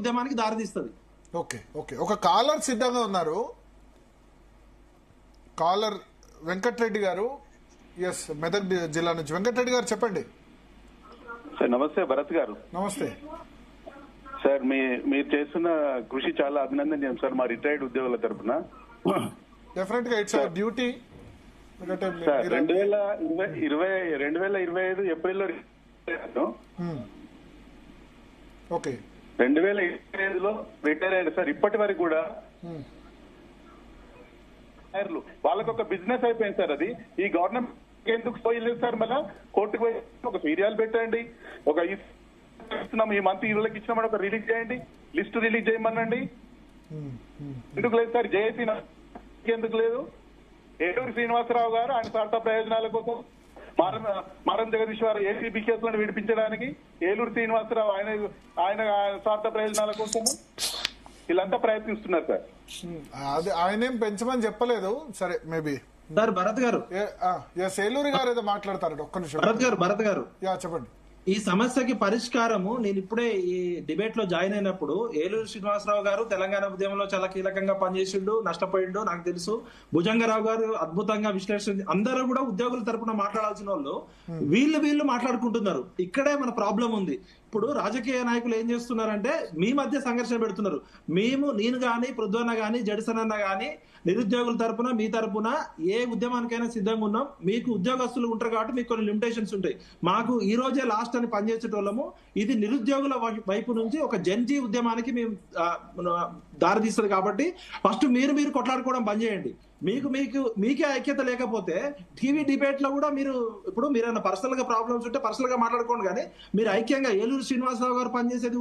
ఉద్యమానికి దారితీస్తుంది. Okay okay, ఒక కాలర్ సిద్ధంగా ఉన్నారు. కాలర్ వెంకటరెడ్డి గారు, ఎస్, మెదక్ జిల్లా నుంచి. వెంకటరెడ్డి గారు చెప్పండి. సార్ నమస్తే భరత్ గారు. నమస్తే సార్, మీరు చేస్తున్న కృషి చాలా అభినందనీయం సార్, మా రిటైర్డ్ ఉద్యోగుల తరఫున. డెఫినెట్ గా ఇట్స్ డ్యూటీ. సార్ 2025 ఏప్రిల్లో ఓకే 2025లో రిటైర్ అయ్యారు సార్. ఇప్పటి వరకు కూడా వాళ్ళకు ఒక బిజినెస్ అయిపోయింది సార్. అది ఈ గవర్నమెంట్ ఎందుకు పోయలేదు సార్? మళ్ళా కోర్టుకు పోయి ఒక ఫిర్యాదు పెట్టండి, ఒక ఇస్తున్నాం ఈ మంత్ ఇళ్ళకి ఇచ్చినామని ఒక రిలీజ్ చేయండి, లిస్ట్ రిలీజ్ చేయమనండి. ఎందుకు లేదు సార్? జేఏసీ ఎందుకు లేదు? ఏలూరు శ్రీనివాసరావు గారు ఆయన స్వార్థ ప్రయోజనాల కోసం మారం జగదీశ్వర్ ఏసీబీ కేసులను విడిపించడానికి, ఏలూరు శ్రీనివాసరావు ఆయన స్వార్థ ప్రయోజనాల కోసం వీళ్ళంతా ప్రయత్నిస్తున్నారు సార్. అది ఆయనేం పెంచమని చెప్పలేదు. సరే, మేబీ సార్ భరత్ గారు, ఏలూరు గారు ఏదో మాట్లాడతారు. ఒక్క నిమిషం. భరత్ గారు చెప్పండి. ఈ సమస్యకి పరిష్కారము నేను ఇప్పుడే ఈ డిబేట్ లో జాయిన్ అయినప్పుడు ఏలూరు శ్రీనివాసరావు గారు తెలంగాణ ఉద్యమంలో చాలా కీలకంగా పనిచేసిండు, నష్టపోయిండు నాకు తెలుసు. భుజంగరావు గారు అద్భుతంగా విశ్లేషించి అందరూ కూడా ఉద్యోగుల తరపున మాట్లాడాల్సిన వాళ్ళు వీళ్ళు మాట్లాడుకుంటున్నారు. ఇక్కడే మన ప్రాబ్లం ఉంది. ఇప్పుడు రాజకీయ నాయకులు ఏం చేస్తున్నారంటే మీ మధ్య సంఘర్షణ పెడుతున్నారు. నేను గాని పృథ్వన్న గాని జడిసనన్న గాని నిరుద్యోగుల తరపున మీ తరపున ఏ ఉద్యమానికైనా సిద్ధంగా ఉన్నాం. మీకు ఉద్యోగస్తులు ఉంటారు కాబట్టి మీకు కొన్ని లిమిటేషన్స్ ఉంటాయి. మాకు ఈ రోజే లాస్ట్ అని పనిచేసేటోళ్ళము. ఇది నిరుద్యోగుల వైపు నుంచి ఒక జన్జీ ఉద్యమానికి మేము దారితీస్తుంది. కాబట్టి ఫస్ట్ మీరు కొట్లాడుకోవడం బంద్ చేయండి. మీకే ఐక్యత లేకపోతే టీవీ డిబేట్ లో కూడా మీరు ఏమైనా పర్సనల్ గా ప్రాబ్లమ్స్ ఉంటే పర్సనల్ గా మాట్లాడుకోండి. కానీ మీరు ఐక్యంగా ఏలూరు శ్రీనివాసరావు గారు పనిచేసేది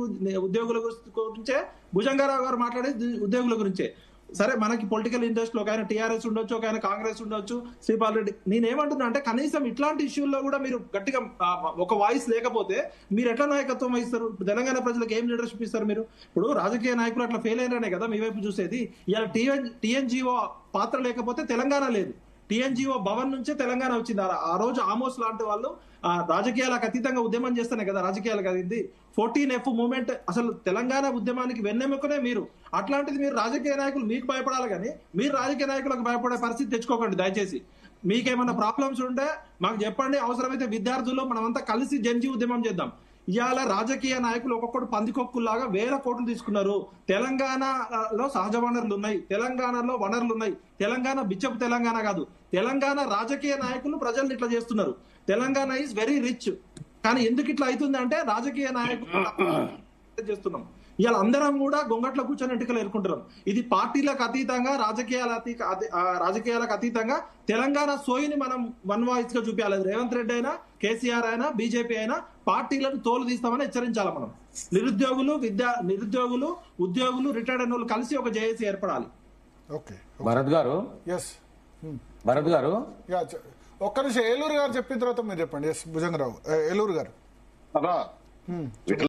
ఉద్యోగుల గురించే, భుజంగారావు గారు మాట్లాడేది ఉద్యోగుల గురించే. సరే, మనకి పొలిటికల్ ఇంట్రెస్ట్ లో ఒక ఆయన టీఆర్ఎస్ ఉండొచ్చు, ఒక ఆయన కాంగ్రెస్ ఉండొచ్చు, శ్రీపాల్ రెడ్డి. నేనేమంటున్నా అంటే కనీసం ఇట్లాంటి ఇష్యూల్లో కూడా మీరు గట్టిగా ఒక వాయిస్ లేకపోతే మీరు ఎట్లా నాయకత్వం వహిస్తారు? తెలంగాణ ప్రజలకు ఏం లీడర్షిప్ ఇస్తారు మీరు? ఇప్పుడు రాజకీయ నాయకులు అట్లా ఫెయిల్ అయినారనే కదా మీ వైపు చూసేది. ఇలా టీఎన్జిఓ పాత్ర లేకపోతే తెలంగాణ లేదు. టీఎన్జిఓ భవన్ నుంచే తెలంగాణ వచ్చింది. ఆ రోజు ఆమోస్ లాంటి వాళ్ళు రాజకీయాలకు అతీతంగా ఉద్యమం చేస్తేనే కదా రాజకీయాలకు అయింది. 14F మూవ్మెంట్ అసలు తెలంగాణ ఉద్యమానికి వెన్నెముకనే మీరు. అట్లాంటిది మీరు రాజకీయ నాయకులు మీకు భయపడాలి కానీ మీరు రాజకీయ నాయకులకు భయపడే పరిస్థితి తెచ్చుకోకండి దయచేసి. మీకేమన్నా ప్రాబ్లమ్స్ ఉంటే మాకు చెప్పండి. అవసరమైతే విద్యార్థులు మనమంతా కలిసి జన్జీ ఉద్యమం చేద్దాం. ఇవాళ రాజకీయ నాయకులు ఒక్కొక్కడు పందికొక్కుల్లాగా 1000 కోట్లు తీసుకున్నారు. తెలంగాణలో సహజ వనరులు ఉన్నాయి, తెలంగాణలో వనరులు ఉన్నాయి. తెలంగాణ బిచ్చపు తెలంగాణ కాదు. తెలంగాణ రాజకీయ నాయకులు ప్రజల్ని ఇట్లా చేస్తున్నారు. Telangana is very rich. కానీ ఎందుకు ఇట్లా అవుతుంది అంటే రాజకీయ నాయకులు చేస్తున్నాం. ఇవాళ అందరం కూడా గొంగట్లో కూర్చొని ఎంటికలు ఎదుర్కొంటున్నాం. ఇది పార్టీలకు అతీతంగా రాజకీయాలకు అతీతంగా తెలంగాణ సోయిని మనం వన్ వాయిస్ గా చూపించాలి. రేవంత్ రెడ్డి అయినా, కేసీఆర్ అయినా, బీజేపీ అయినా పార్టీలను తోలు తీస్తామని హెచ్చరించాలి. మనం నిరుద్యోగులు, ఉద్యోగులు, రిటైర్డ్ అయిన వాళ్ళు కలిసి ఒక జేఏసీ ఏర్పడాలి. ఓకే భరత్ గారు, భరత్ గారు ఒక్క నిమిషం. ఏలూరు గారు చెప్పిన తర్వాత మీరు చెప్పండి. ఎస్, భుజంగరావు. ఏలూరు గారు.